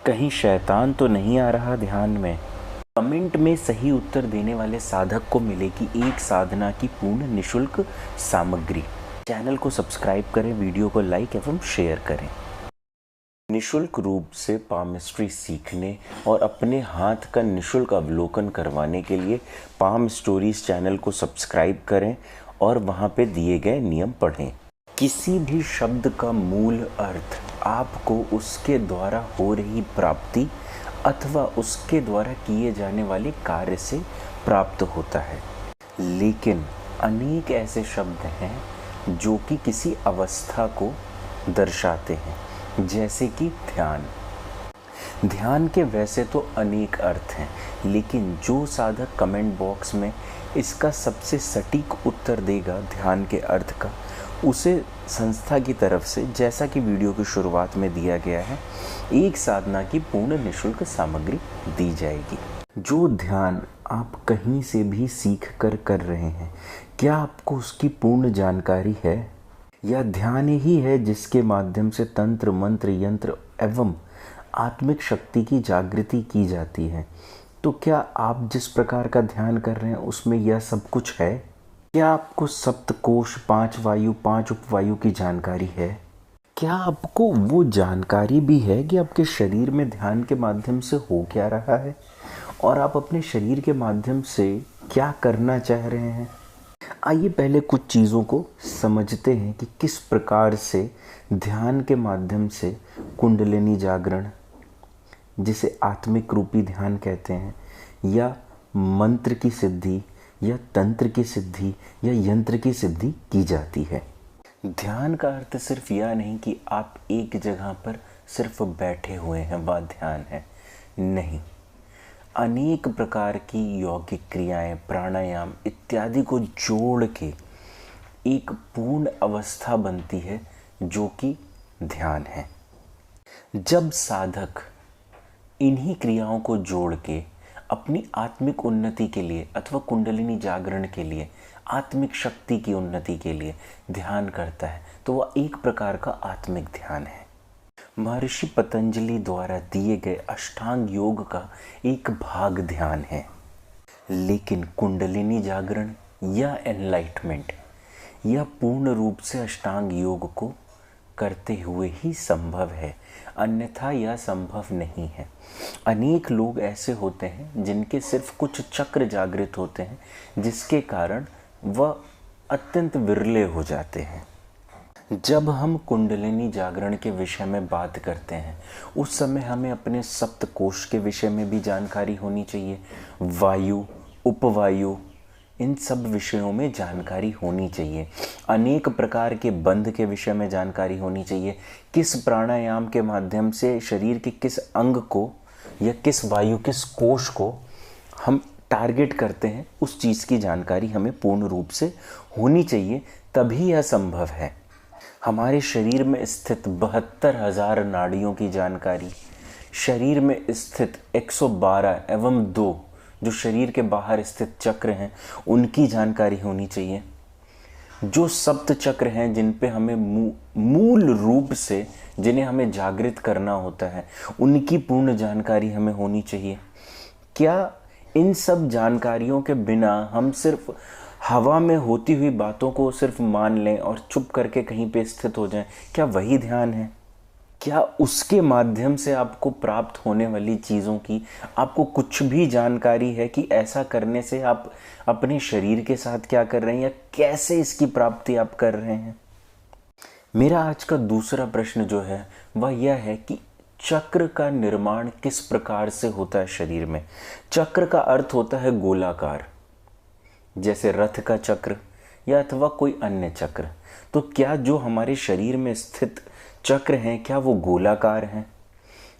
कहीं शैतान तो नहीं आ रहा ध्यान में। कमेंट में सही उत्तर देने वाले साधक को मिलेगी एक साधना की पूर्ण निशुल्क सामग्री। चैनल को सब्सक्राइब करें, वीडियो को लाइक एवं शेयर करें। निशुल्क रूप से पामिस्ट्री सीखने और अपने हाथ का निशुल्क अवलोकन करवाने के लिए पाम स्टोरीज चैनल को सब्सक्राइब करें और वहाँ पे दिए गए नियम पढ़ें। किसी भी शब्द का मूल अर्थ आपको उसके द्वारा हो रही प्राप्ति अथवा उसके द्वारा किए जाने वाले कार्य से प्राप्त होता है, लेकिन अनेक ऐसे शब्द हैं जो कि किसी अवस्था को दर्शाते हैं, जैसे कि ध्यान। ध्यान के वैसे तो अनेक अर्थ हैं, लेकिन जो साधक कमेंट बॉक्स में इसका सबसे सटीक उत्तर देगा ध्यान के अर्थ का, उसे संस्था की तरफ से, जैसा कि वीडियो की शुरुआत में दिया गया है, एक साधना की पूर्ण निशुल्क सामग्री दी जाएगी। जो ध्यान आप कहीं से भी सीख कर रहे हैं, क्या आपको उसकी पूर्ण जानकारी है? या ध्यान ही है जिसके माध्यम से तंत्र मंत्र यंत्र एवं आत्मिक शक्ति की जागृति की जाती है? तो क्या आप जिस प्रकार का ध्यान कर रहे हैं उसमें यह सब कुछ है? क्या आपको सप्तकोश, 5 वायु, 5 उपवायु की जानकारी है? क्या आपको वो जानकारी भी है कि आपके शरीर में ध्यान के माध्यम से हो क्या रहा है और आप अपने शरीर के माध्यम से क्या करना चाह रहे हैं? आइए पहले कुछ चीज़ों को समझते हैं कि किस प्रकार से ध्यान के माध्यम से कुंडलिनी जागरण, जिसे आत्मिक रूपी ध्यान कहते हैं, या मंत्र की सिद्धि या तंत्र की सिद्धि या यंत्र की सिद्धि की जाती है। ध्यान का अर्थ सिर्फ यह नहीं कि आप एक जगह पर सिर्फ बैठे हुए हैं, वह ध्यान है। नहीं, अनेक प्रकार की यौगिक क्रियाएं, प्राणायाम इत्यादि को जोड़ के एक पूर्ण अवस्था बनती है जो कि ध्यान है। जब साधक इन्हीं क्रियाओं को जोड़ के अपनी आत्मिक उन्नति के लिए अथवा कुंडलिनी जागरण के लिए, आत्मिक शक्ति की उन्नति के लिए ध्यान करता है, तो वह एक प्रकार का आत्मिक ध्यान है। महर्षि पतंजलि द्वारा दिए गए अष्टांग योग का एक भाग ध्यान है, लेकिन कुंडलिनी जागरण या एनलाइटमेंट यह पूर्ण रूप से अष्टांग योग को करते हुए ही संभव है, अन्यथा यह संभव नहीं है। अनेक लोग ऐसे होते हैं जिनके सिर्फ कुछ चक्र जागृत होते हैं, जिसके कारण वह अत्यंत विरले हो जाते हैं। जब हम कुंडलिनी जागरण के विषय में बात करते हैं, उस समय हमें अपने सप्तकोश के विषय में भी जानकारी होनी चाहिए, वायु, उपवायु, इन सब विषयों में जानकारी होनी चाहिए। अनेक प्रकार के बंध के विषय में जानकारी होनी चाहिए। किस प्राणायाम के माध्यम से शरीर के किस अंग को या किस वायु, किस कोश को हम टारगेट करते हैं, उस चीज़ की जानकारी हमें पूर्ण रूप से होनी चाहिए, तभी यह संभव है। हमारे शरीर में स्थित 72,000 नाड़ियों की जानकारी, शरीर में स्थित 112 एवं 2 जो शरीर के बाहर स्थित चक्र हैं, उनकी जानकारी होनी चाहिए। जो सप्त चक्र हैं जिन पे हमें मूल रूप से, जिन्हें हमें जागृत करना होता है, उनकी पूर्ण जानकारी हमें होनी चाहिए। क्या इन सब जानकारियों के बिना हम सिर्फ हवा में होती हुई बातों को सिर्फ मान लें और चुप करके कहीं पे स्थित हो जाएं, क्या वही ध्यान है? क्या उसके माध्यम से आपको प्राप्त होने वाली चीज़ों की आपको कुछ भी जानकारी है कि ऐसा करने से आप अपने शरीर के साथ क्या कर रहे हैं या कैसे इसकी प्राप्ति आप कर रहे हैं? मेरा आज का दूसरा प्रश्न जो है वह यह है कि चक्र का निर्माण किस प्रकार से होता है शरीर में। चक्र का अर्थ होता है गोलाकार, जैसे रथ का चक्र या अथवा कोई अन्य चक्र। तो क्या जो हमारे शरीर में स्थित चक्र हैं, क्या वो गोलाकार हैं?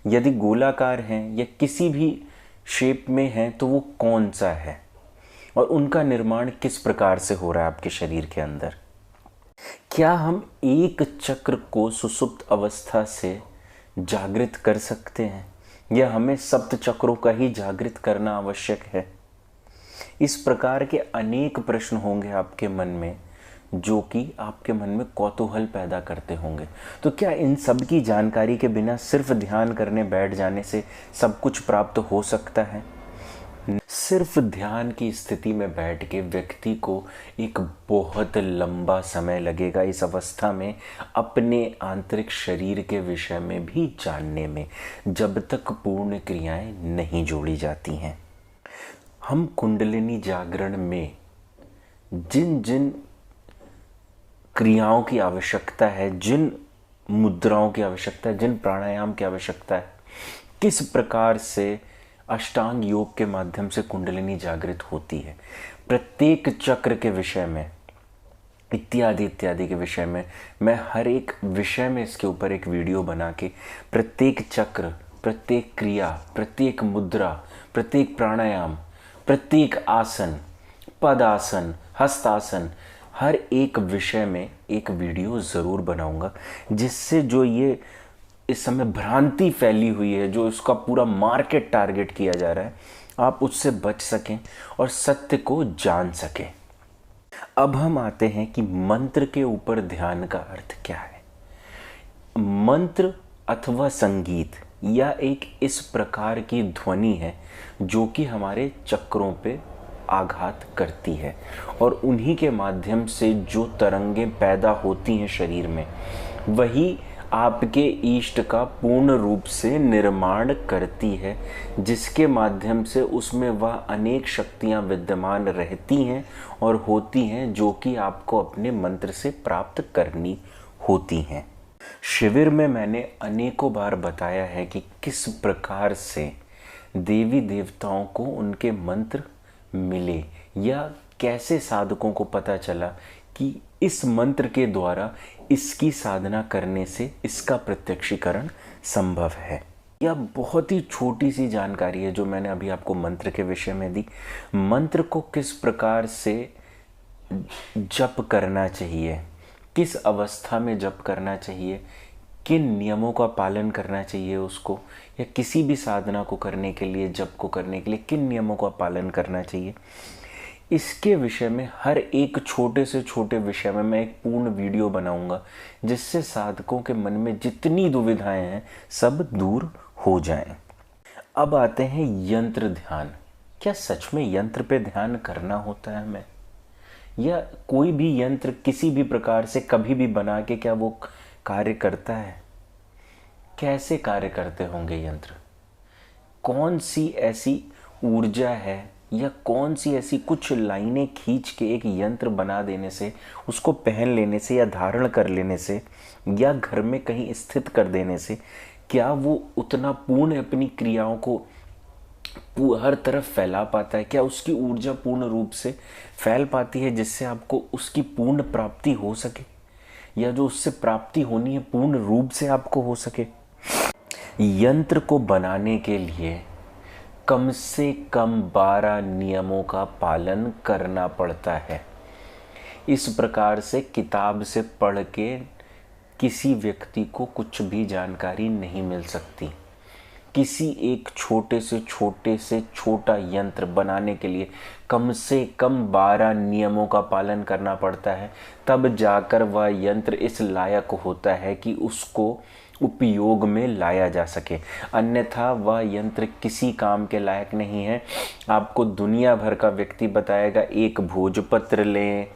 यदि गोलाकार हैं या किसी भी शेप में हैं, तो वो कौन सा है और उनका निर्माण किस प्रकार से हो रहा है आपके शरीर के अंदर? क्या हम एक चक्र को सुसुप्त अवस्था से जागृत कर सकते हैं या हमें सप्त चक्रों का ही जागृत करना आवश्यक है? इस प्रकार के अनेक प्रश्न होंगे आपके मन में, जो कि आपके मन में कौतूहल पैदा करते होंगे। तो क्या इन सब की जानकारी के बिना सिर्फ ध्यान करने बैठ जाने से सब कुछ प्राप्त हो सकता है? सिर्फ ध्यान की स्थिति में बैठ के व्यक्ति को एक बहुत लंबा समय लगेगा इस अवस्था में अपने आंतरिक शरीर के विषय में भी जानने में, जब तक पूर्ण क्रियाएं नहीं जोड़ी जाती हैं। हम कुंडलिनी जागरण में जिन जिन क्रियाओं की आवश्यकता है, जिन मुद्राओं की आवश्यकता है, जिन प्राणायाम की आवश्यकता है, किस प्रकार से अष्टांग योग के माध्यम से कुंडलिनी जागृत होती है, प्रत्येक चक्र के विषय में, इत्यादि इत्यादि के विषय में, मैं हर एक विषय में इसके ऊपर एक वीडियो बना के प्रत्येक चक्र, प्रत्येक क्रिया, प्रत्येक मुद्रा, प्रत्येक प्राणायाम, प्रत्येक आसन, पदासन, हस्तासन, हर एक विषय में एक वीडियो ज़रूर बनाऊंगा, जिससे जो ये इस समय भ्रांति फैली हुई है, जो इसका पूरा मार्केट टारगेट किया जा रहा है, आप उससे बच सकें और सत्य को जान सकें। अब हम आते हैं कि मंत्र के ऊपर ध्यान का अर्थ क्या है। मंत्र अथवा संगीत या एक इस प्रकार की ध्वनि है जो कि हमारे चक्रों पे आघात करती है और उन्हीं के माध्यम से जो तरंगें पैदा होती हैं शरीर में, वही आपके इष्ट का पूर्ण रूप से निर्माण करती है, जिसके माध्यम से उसमें वह अनेक शक्तियां विद्यमान रहती हैं और होती हैं, जो कि आपको अपने मंत्र से प्राप्त करनी होती हैं। शिविर में मैंने अनेकों बार बताया है कि किस प्रकार से देवी देवताओं को उनके मंत्र मिले या कैसे साधकों को पता चला कि इस मंत्र के द्वारा इसकी साधना करने से इसका प्रत्यक्षीकरण संभव है। यह बहुत ही छोटी सी जानकारी है जो मैंने अभी आपको मंत्र के विषय में दी। मंत्र को किस प्रकार से जप करना चाहिए, किस अवस्था में जप करना चाहिए, किन नियमों का पालन करना चाहिए उसको, या किसी भी साधना को करने के लिए, जप को करने के लिए किन नियमों का पालन करना चाहिए, इसके विषय में हर एक छोटे से छोटे विषय में मैं एक पूर्ण वीडियो बनाऊंगा, जिससे साधकों के मन में जितनी दुविधाएं हैं सब दूर हो जाएं। अब आते हैं यंत्र ध्यान। क्या सच में यंत्र पे ध्यान करना होता है हमें, या कोई भी यंत्र किसी भी प्रकार से कभी भी बना के क्या वो कार्य करता है? कैसे कार्य करते होंगे यंत्र? कौन सी ऐसी ऊर्जा है या कौन सी ऐसी कुछ लाइनें खींच के एक यंत्र बना देने से, उसको पहन लेने से या धारण कर लेने से या घर में कहीं स्थित कर देने से क्या वो उतना पूर्ण अपनी क्रियाओं को हर तरफ फैला पाता है? क्या उसकी ऊर्जा पूर्ण रूप से फैल पाती है जिससे आपको उसकी पूर्ण प्राप्ति हो सके, या जो उससे प्राप्ति होनी है पूर्ण रूप से आपको हो सके? यंत्र को बनाने के लिए कम से कम 12 नियमों का पालन करना पड़ता है। इस प्रकार से किताब से पढ़ के किसी व्यक्ति को कुछ भी जानकारी नहीं मिल सकती। किसी एक छोटे से छोटा यंत्र बनाने के लिए कम से कम 12 नियमों का पालन करना पड़ता है, तब जाकर वह यंत्र इस लायक होता है कि उसको उपयोग में लाया जा सके। अन्यथा वह यंत्र किसी काम के लायक नहीं है। आपको दुनिया भर का व्यक्ति बताएगा एक भोजपत्र लें,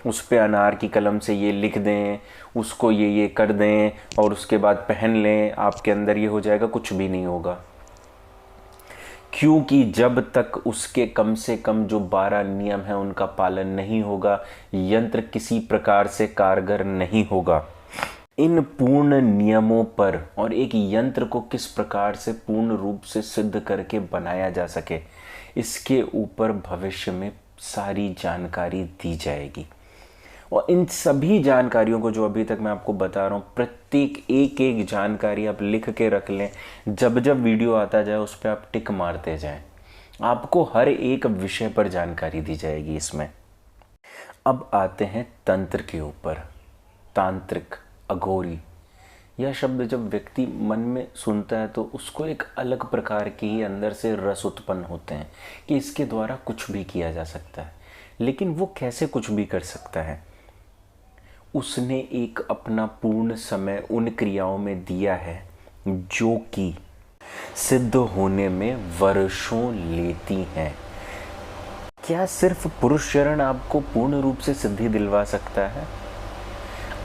उस पे अनार की कलम से ये लिख दें, उसको ये कर दें और उसके बाद पहन लें, आपके अंदर ये हो जाएगा। कुछ भी नहीं होगा, क्योंकि जब तक उसके कम से कम जो 12 नियम हैं उनका पालन नहीं होगा, यंत्र किसी प्रकार से कारगर नहीं होगा। इन पूर्ण नियमों पर और एक यंत्र को किस प्रकार से पूर्ण रूप से सिद्ध करके बनाया जा सके, इसके ऊपर भविष्य में सारी जानकारी दी जाएगी। और इन सभी जानकारियों को जो अभी तक मैं आपको बता रहा हूँ, प्रत्येक एक जानकारी आप लिख के रख लें। जब जब वीडियो आता जाए उस पर आप टिक मारते जाएं, आपको हर एक विषय पर जानकारी दी जाएगी इसमें। अब आते हैं तंत्र के ऊपर। तांत्रिक, अघोरी, यह शब्द जब व्यक्ति मन में सुनता है तो उसको एक अलग प्रकार के ही अंदर से रस उत्पन्न होते हैं कि इसके द्वारा कुछ भी किया जा सकता है। लेकिन वो कैसे कुछ भी कर सकता है? उसने एक अपना पूर्ण समय उन क्रियाओं में दिया है जो कि सिद्ध होने में वर्षों लेती हैं। क्या सिर्फ पुरुष चरण आपको पूर्ण रूप से सिद्धि दिलवा सकता है?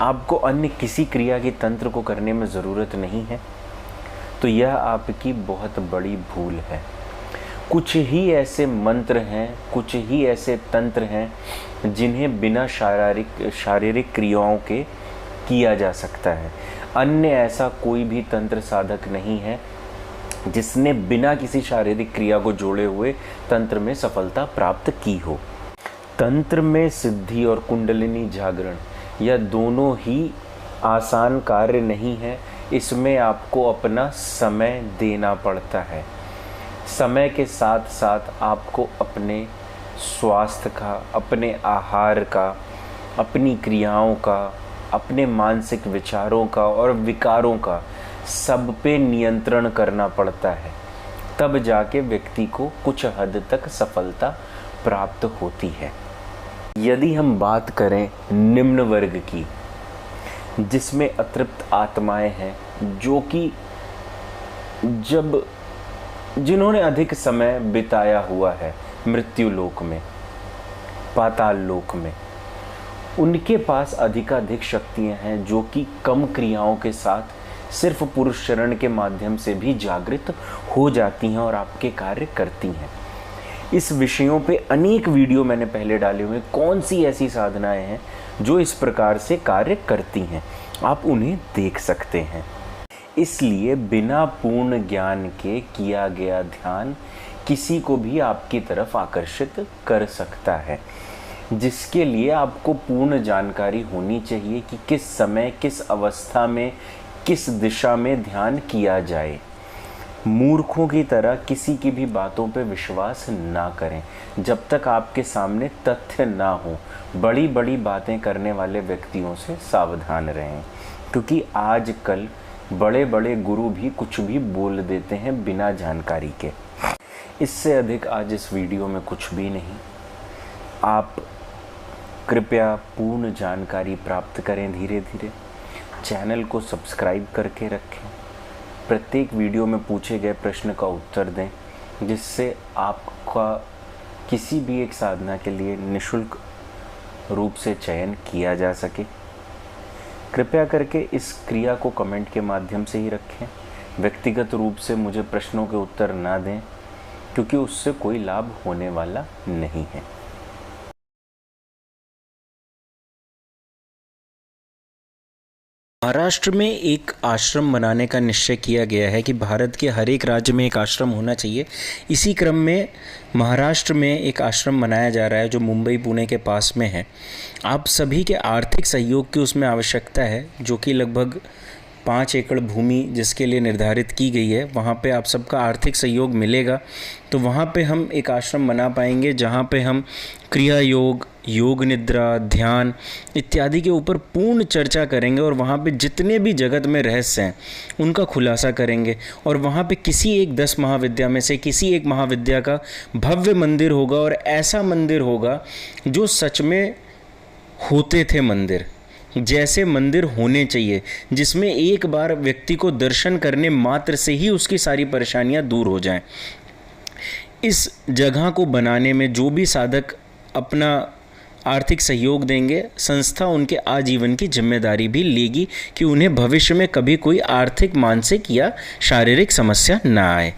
आपको अन्य किसी क्रिया के तंत्र को करने में ज़रूरत नहीं है? तो यह आपकी बहुत बड़ी भूल है। कुछ ही ऐसे मंत्र हैं, कुछ ही ऐसे तंत्र हैं जिन्हें बिना शारीरिक क्रियाओं के किया जा सकता है। अन्य ऐसा कोई भी तंत्र साधक नहीं है जिसने बिना किसी शारीरिक क्रिया को जोड़े हुए तंत्र में सफलता प्राप्त की हो। तंत्र में सिद्धि और कुंडलिनी जागरण यह दोनों ही आसान कार्य नहीं है। इसमें आपको अपना समय देना पड़ता है। समय के साथ साथ आपको अपने स्वास्थ्य का, अपने आहार का, अपनी क्रियाओं का, अपने मानसिक विचारों का और विकारों का सब पे नियंत्रण करना पड़ता है। तब जाके व्यक्ति को कुछ हद तक सफलता प्राप्त होती है। यदि हम बात करें निम्न वर्ग की, जिसमें अतृप्त आत्माएं हैं, जो कि जिन्होंने अधिक समय बिताया हुआ है मृत्यु लोक में, पाताल लोक में, उनके पास अधिकाधिक शक्तियां हैं जो कि कम क्रियाओं के साथ सिर्फ पुरुष चरण के माध्यम से भी जागृत हो जाती हैं और आपके कार्य करती हैं। इस विषयों पे अनेक वीडियो मैंने पहले डाले हुए। कौन सी ऐसी साधनाएं हैं जो इस प्रकार से कार्य करती हैं, आप उन्हें देख सकते हैं। इसलिए बिना पूर्ण ज्ञान के किया गया ध्यान किसी को भी आपकी तरफ आकर्षित कर सकता है, जिसके लिए आपको पूर्ण जानकारी होनी चाहिए कि किस समय, किस अवस्था में, किस दिशा में ध्यान किया जाए। मूर्खों की तरह किसी की भी बातों पे विश्वास ना करें जब तक आपके सामने तथ्य ना हो। बड़ी बड़ी बातें करने वाले व्यक्तियों से सावधान रहें, क्योंकि आजकल बड़े बड़े गुरु भी कुछ भी बोल देते हैं बिना जानकारी के। इससे अधिक आज इस वीडियो में कुछ भी नहीं। आप कृपया पूर्ण जानकारी प्राप्त करें धीरे धीरे। चैनल को सब्सक्राइब करके रखें। प्रत्येक वीडियो में पूछे गए प्रश्न का उत्तर दें, जिससे आपका किसी भी एक साधना के लिए निःशुल्क रूप से चयन किया जा सके। कृपया करके इस क्रिया को कमेंट के माध्यम से ही रखें। व्यक्तिगत रूप से मुझे प्रश्नों के उत्तर ना दें, क्योंकि उससे कोई लाभ होने वाला नहीं है। महाराष्ट्र में एक आश्रम बनाने का निश्चय किया गया है कि भारत के हर एक राज्य में एक आश्रम होना चाहिए। इसी क्रम में महाराष्ट्र में एक आश्रम बनाया जा रहा है जो मुंबई पुणे के पास में है। आप सभी के आर्थिक सहयोग की उसमें आवश्यकता है, जो कि लगभग 5 एकड़ भूमि जिसके लिए निर्धारित की गई है, वहाँ पे आप सबका आर्थिक सहयोग मिलेगा। तो वहाँ पे हम एक आश्रम बना पाएंगे जहाँ पे हम क्रिया योग, योग निद्रा, ध्यान इत्यादि के ऊपर पूर्ण चर्चा करेंगे और वहाँ पे जितने भी जगत में रहस्य हैं उनका खुलासा करेंगे। और वहाँ पे किसी एक 10 महाविद्या में से किसी एक महाविद्या का भव्य मंदिर होगा, और ऐसा मंदिर होगा जो सच में होते थे मंदिर, जैसे मंदिर होने चाहिए, जिसमें एक बार व्यक्ति को दर्शन करने मात्र से ही उसकी सारी परेशानियां दूर हो जाएं। इस जगह को बनाने में जो भी साधक अपना आर्थिक सहयोग देंगे, संस्था उनके आजीवन की जिम्मेदारी भी लेगी कि उन्हें भविष्य में कभी कोई आर्थिक, मानसिक या शारीरिक समस्या ना आए।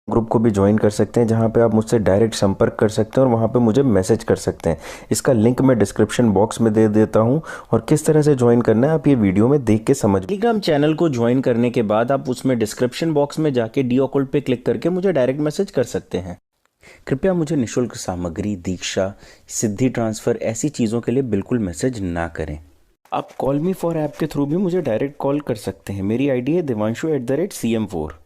ग्रुप को भी ज्वाइन कर सकते हैं, जहां पे आप मुझसे डायरेक्ट संपर्क कर सकते हैं और वहां पे मुझे मैसेज कर सकते हैं। इसका लिंक मैं डिस्क्रिप्शन बॉक्स में दे देता हूं, और किस तरह से ज्वाइन करना है आप ये वीडियो में देख के समझ। टेलीग्राम चैनल को ज्वाइन करने के बाद आप उसमें डिस्क्रिप्शन बॉक्स में जाके डी ऑकल्ट पे क्लिक करके मुझे डायरेक्ट मैसेज कर सकते हैं। कृपया मुझे निःशुल्क सामग्री, दीक्षा, सिद्धि ट्रांसफ़र ऐसी चीज़ों के लिए बिल्कुल मैसेज ना करें। आप कॉल मी फॉर ऐप के थ्रू भी मुझे डायरेक्ट कॉल कर सकते हैं। मेरी आईडी है devanshu@cm4।